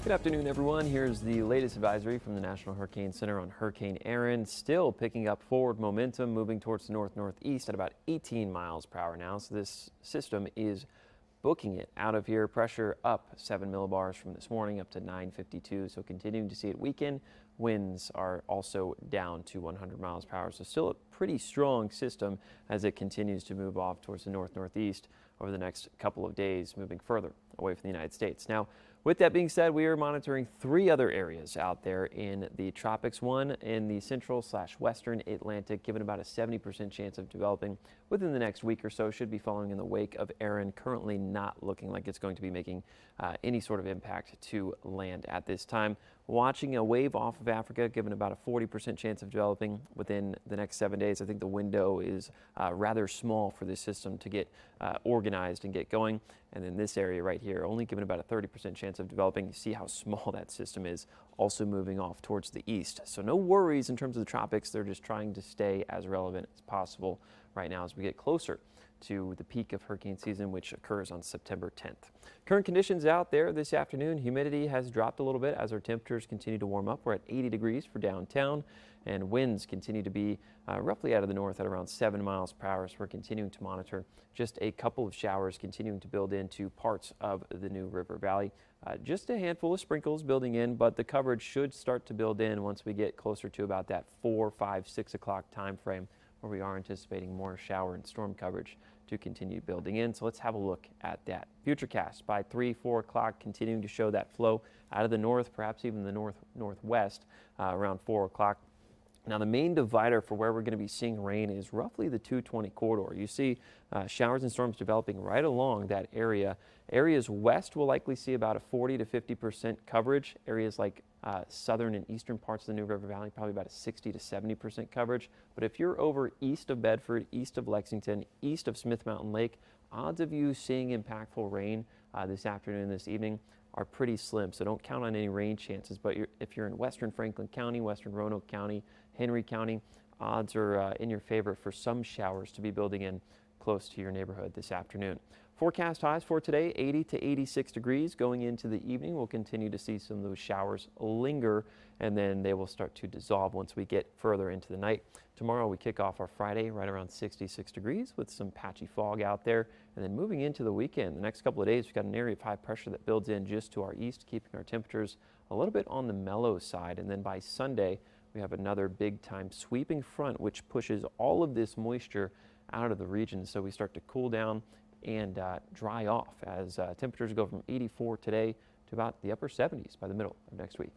Good afternoon, everyone. Here's the latest advisory from the National Hurricane Center on Hurricane Erin. Still picking up forward momentum, moving towards the north-northeast at about 18 miles per hour now. So this system is booking it out of here. Pressure up 7 millibars from this morning up to 952. So continuing to see it weaken. Winds are also down to 100 miles per hour. So still a pretty strong system as it continues to move off towards the north-northeast over the next couple of days, moving further away from the United States. Now, with that being said, we are monitoring 3 other areas out there in the tropics. One in the central/western Atlantic, given about a 70% chance of developing within the next week or so. Should be following in the wake of Erin. Currently not looking like it's going to be making any sort of impact to land at this time. Watching a wave off of Africa, given about a 40% chance of developing within the next 7 days. I think the window is rather small for this system to get organized and get going. And then this area right here, only given about a 30% chance of developing. You see how small that system is, also moving off towards the east. So no worries in terms of the tropics. They're just trying to stay as relevant as possible right now as we get closer to the peak of hurricane season, which occurs on September 10th. Current conditions out there this afternoon, humidity has dropped a little bit as our temperatures continue to warm up. We're at 80 degrees for downtown, and winds continue to be roughly out of the north at around 7 miles per hour. So we're continuing to monitor just a couple of showers continuing to build into parts of the New River Valley. Just a handful of sprinkles building in, but the coverage should start to build in once we get closer to about that 4, 5, 6 o'clock time frame, where we are anticipating more shower and storm coverage to continue building in. So let's have a look at that. Futurecast by 3, 4 o'clock, continuing to show that flow out of the north, perhaps even the northwest around 4 o'clock. Now, the main divider for where we're going to be seeing rain is roughly the 220 corridor. You see showers and storms developing right along that area. Areas west will likely see about a 40 to 50% coverage. Areas like southern and eastern parts of the New River Valley, probably about a 60 to 70% coverage. But if you're over east of Bedford, east of Lexington, east of Smith Mountain Lake, odds of you seeing impactful rain this afternoon, this evening are pretty slim. So don't count on any rain chances. But if you're in western Franklin County, western Roanoke County, Henry County, odds are in your favor for some showers to be building in close to your neighborhood this afternoon. Forecast highs for today, 80 to 86 degrees. Going into the evening, we'll continue to see some of those showers linger, and then they will start to dissolve once we get further into the night. Tomorrow, we kick off our Friday right around 66 degrees with some patchy fog out there. And then moving into the weekend, the next couple of days, we've got an area of high pressure that builds in just to our east, keeping our temperatures a little bit on the mellow side. And then by Sunday, we have another big time sweeping front, which pushes all of this moisture out of the region. So we start to cool down and dry off as temperatures go from 84 today to about the upper 70s by the middle of next week.